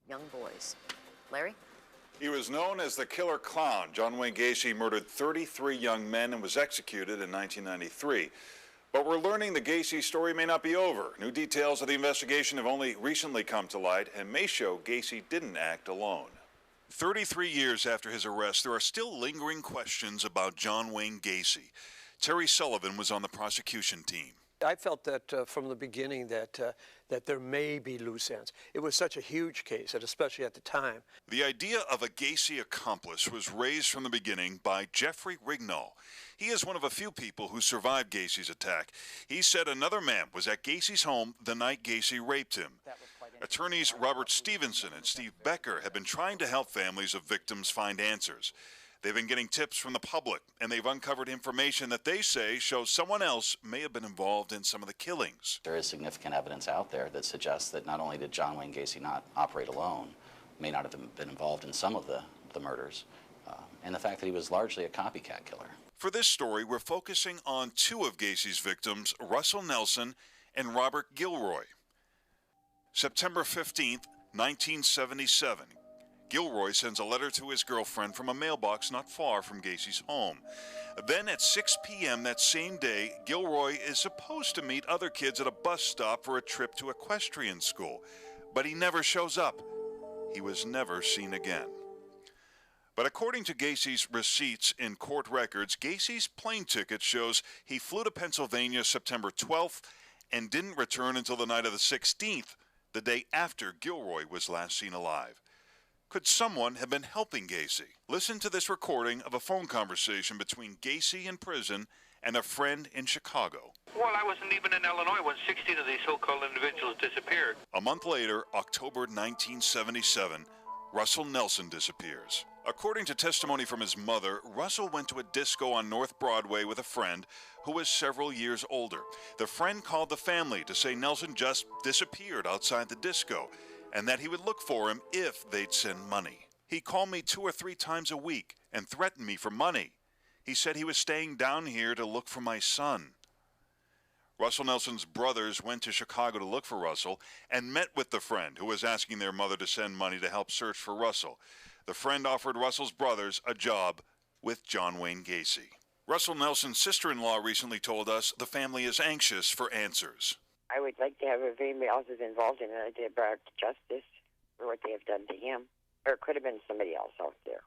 young boys. Larry? He was known as the Killer Clown. John Wayne Gacy murdered 33 young men and was executed in 1993. But we're learning the Gacy story may not be over. New details of the investigation have only recently come to light and may show Gacy didn't act alone. 33 years after his arrest, there are still lingering questions about John Wayne Gacy. Terry Sullivan was on the prosecution team. I felt that from the beginning that there may be loose ends. It was such a huge case, and especially at the time. The idea of a Gacy accomplice was raised from the beginning by Jeffrey Rignall. He is one of a few people who survived Gacy's attack. He said another man was at Gacy's home the night Gacy raped him. Attorneys Robert Stephenson and Steve Becker have been trying to help families of victims find answers. They've been getting tips from the public, and they've uncovered information that they say shows someone else may have been involved in some of the killings. There is significant evidence out there that suggests that not only did John Wayne Gacy not operate alone, may not have been involved in some of the murders, and the fact that he was largely a copycat killer. For this story, we're focusing on two of Gacy's victims, Russell Nelson and Robert Gilroy. September 15th, 1977. Gilroy sends a letter to his girlfriend from a mailbox not far from Gacy's home. Then at 6 p.m. that same day, Gilroy is supposed to meet other kids at a bus stop for a trip to equestrian school. But he never shows up. He was never seen again. But according to Gacy's receipts in court records, Gacy's plane ticket shows he flew to Pennsylvania September 12th and didn't return until the night of the 16th, the day after Gilroy was last seen alive. Could someone have been helping Gacy? Listen to this recording of a phone conversation between Gacy in prison and a friend in Chicago. Well, I wasn't even in Illinois when 16 of these so-called individuals disappeared. A month later, October 1977, Russell Nelson disappears. According to testimony from his mother, Russell went to a disco on North Broadway with a friend who was several years older. The friend called the family to say Nelson just disappeared outside the disco, and that he would look for him if they'd send money. He called me 2 or 3 times a week and threatened me for money. He said he was staying down here to look for my son. Russell Nelson's brothers went to Chicago to look for Russell and met with the friend who was asking their mother to send money to help search for Russell. The friend offered Russell's brothers a job with John Wayne Gacy. Russell Nelson's sister-in-law recently told us the family is anxious for answers. I would like to have if anybody else is involved in it, they brought to justice for what they have done to him. Or it could have been somebody else out there.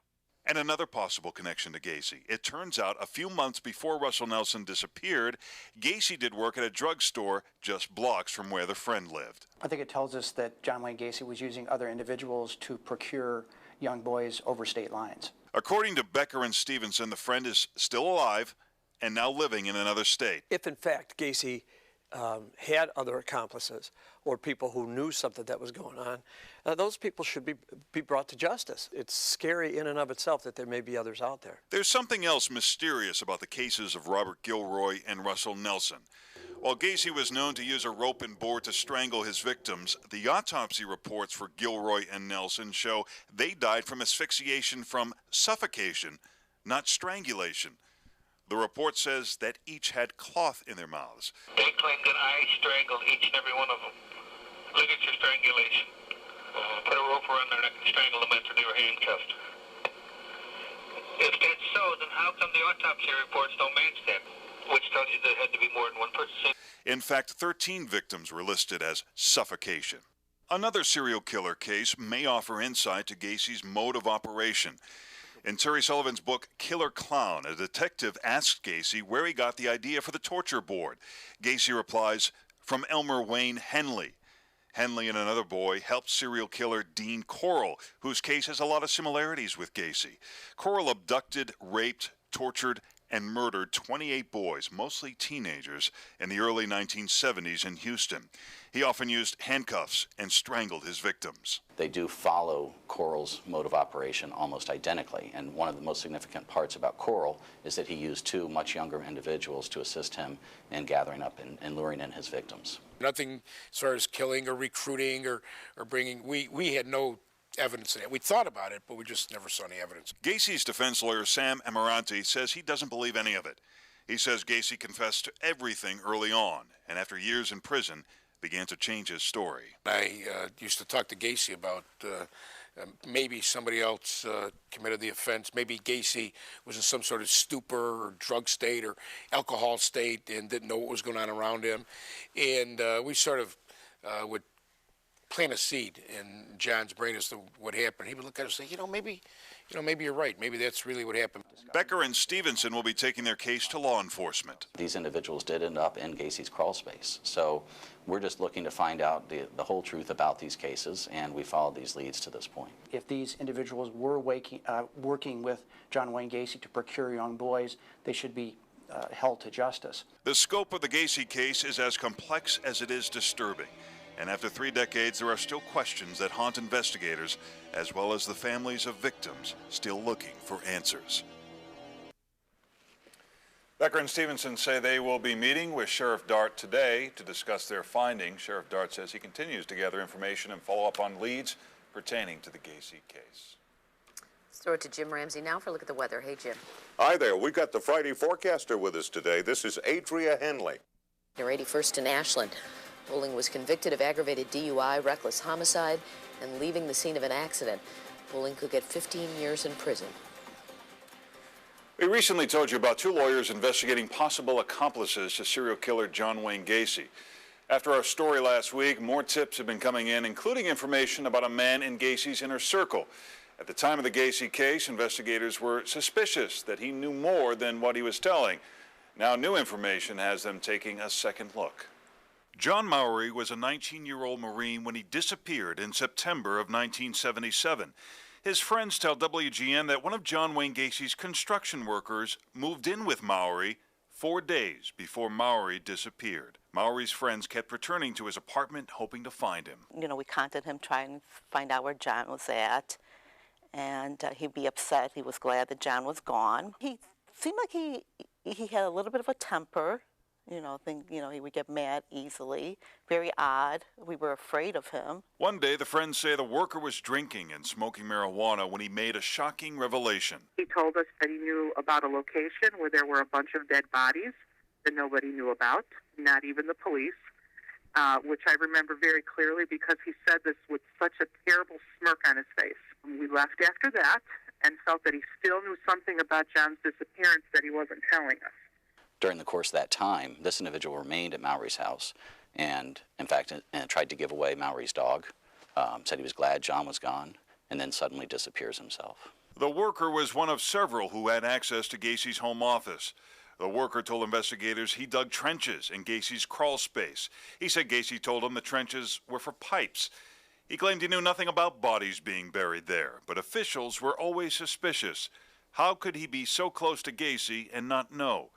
And another possible connection to Gacy. It turns out a few months before Russell Nelson disappeared, Gacy did work at a drugstore just blocks from where the friend lived. I think it tells us that John Wayne Gacy was using other individuals to procure young boys over state lines. According to Becker and Stephenson, the friend is still alive and now living in another state. If, in fact, Gacy had other accomplices or people who knew something that was going on, those people should be brought to justice. It's scary in and of itself that there may be others out there. There's something else mysterious about the cases of Robert Gilroy and Russell Nelson. While Gacy was known to use a rope and board to strangle his victims, the autopsy reports for Gilroy and Nelson show they died from asphyxiation from suffocation, not strangulation. The report says that each had cloth in their mouths. They claim that I strangled each and every one of them. Ligature strangulation. Put a rope around their neck and strangle them after they were handcuffed. If that's so, then how come the autopsy reports don't match that? Which tells you there had to be more than one person. In fact, 13 victims were listed as suffocation. Another serial killer case may offer insight to Gacy's mode of operation. In Terry Sullivan's book, Killer Clown, a detective asks Gacy where he got the idea for the torture board. Gacy replies, from Elmer Wayne Henley. Henley and another boy helped serial killer Dean Corll, whose case has a lot of similarities with Gacy. Corll abducted, raped, tortured, and murdered 28 boys, mostly teenagers, in the early 1970s in Houston. He often used handcuffs and strangled his victims. They do follow Corll's mode of operation almost identically, and one of the most significant parts about Corll is that he used 2 much younger individuals to assist him in gathering up and luring in his victims. Nothing as far as killing or recruiting or bringing, we had no evidence in it. We thought about it, but we just never saw any evidence. Gacy's defense lawyer, Sam Amarante, says he doesn't believe any of it. He says Gacy confessed to everything early on, and after years in prison, began to change his story. I used to talk to Gacy about maybe somebody else committed the offense. Maybe Gacy was in some sort of stupor or drug state or alcohol state and didn't know what was going on around him. And we sort of would plant a seed in John's brain as to what happened. He would look at us and say, maybe you're right. Maybe that's really what happened. Becker and Stephenson will be taking their case to law enforcement. These individuals did end up in Gacy's crawl space. So we're just looking to find out the whole truth about these cases, and we followed these leads to this point. If these individuals were working with John Wayne Gacy to procure young boys, they should be held to justice. The scope of the Gacy case is as complex as it is disturbing. And after 3 decades, there are still questions that haunt investigators, as well as the families of victims still looking for answers. Becker and Stephenson say they will be meeting with Sheriff Dart today to discuss their findings. Sheriff Dart says he continues to gather information and follow up on leads pertaining to the Gacy case. Let's throw it to Jim Ramsey now for a look at the weather. Hey, Jim. Hi there. We've got the Friday forecaster with us today. This is Adria Henley. Near 81st in Ashland. Bowling was convicted of aggravated DUI, reckless homicide, and leaving the scene of an accident. Bowling could get 15 years in prison. We recently told you about 2 lawyers investigating possible accomplices to serial killer John Wayne Gacy. After our story last week, more tips have been coming in, including information about a man in Gacy's inner circle. At the time of the Gacy case, investigators were suspicious that he knew more than what he was telling. Now new information has them taking a second look. John Mowry was a 19-year-old Marine when he disappeared in September of 1977. His friends tell WGN that one of John Wayne Gacy's construction workers moved in with Mowry 4 days before Mowry disappeared. Mowry's friends kept returning to his apartment hoping to find him. We contacted him trying to find out where John was at, and he'd be upset. He was glad that John was gone. He seemed like he had a little bit of a temper. He would get mad easily. Very odd. We were afraid of him. One day, the friends say the worker was drinking and smoking marijuana when he made a shocking revelation. He told us that he knew about a location where there were a bunch of dead bodies that nobody knew about, not even the police, which I remember very clearly because he said this with such a terrible smirk on his face. We left after that and felt that he still knew something about John's disappearance that he wasn't telling us. During the course of that time, this individual remained at Mowry's house and, in fact, tried to give away Mowry's dog, said he was glad John was gone, and then suddenly disappears himself. The worker was one of several who had access to Gacy's home office. The worker told investigators he dug trenches in Gacy's crawl space. He said Gacy told him the trenches were for pipes. He claimed he knew nothing about bodies being buried there, but officials were always suspicious. How could he be so close to Gacy and not know?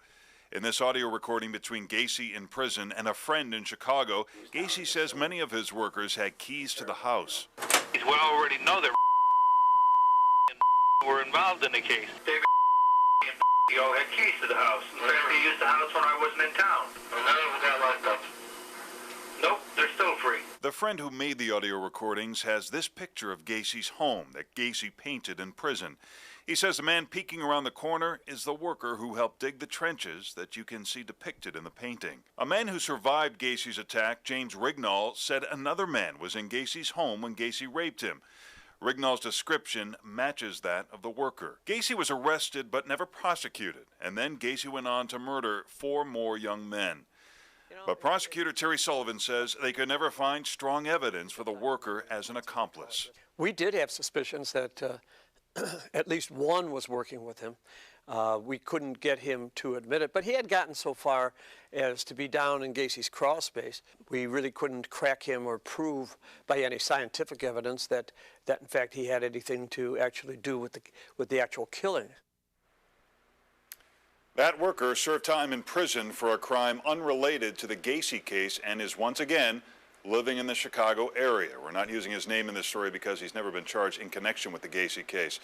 In this audio recording between Gacy in prison and a friend in Chicago, Gacy says many of his workers had keys to the house. We already know that were involved in the case. David and all had keys to the house. In fact, they used the house when I wasn't in town. And none of them got locked up. Nope, they're still free. The friend who made the audio recordings has this picture of Gacy's home that Gacy painted in prison. He says the man peeking around the corner is the worker who helped dig the trenches that you can see depicted in the painting. A man who survived Gacy's attack, James Rignall, said another man was in Gacy's home when Gacy raped him. Rignall's description matches that of the worker. Gacy was arrested but never prosecuted, and then Gacy went on to murder 4 more young men. But prosecutor Terry Sullivan says they could never find strong evidence for the worker as an accomplice. We did have suspicions that at least one was working with him. We couldn't get him to admit it, but he had gotten so far as to be down in Gacy's crawl space. We really couldn't crack him or prove by any scientific evidence that in fact he had anything to actually do with the actual killing. That worker served time in prison for a crime unrelated to the Gacy case and is once again living in the Chicago area. We're not using his name in this story because he's never been charged in connection with the Gacy case.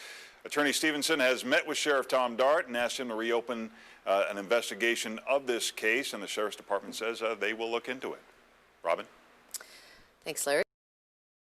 Attorney Stephenson has met with Sheriff Tom Dart and asked him to reopen an investigation of this case, and the Sheriff's Department says they will look into it. Robin? Thanks, Larry.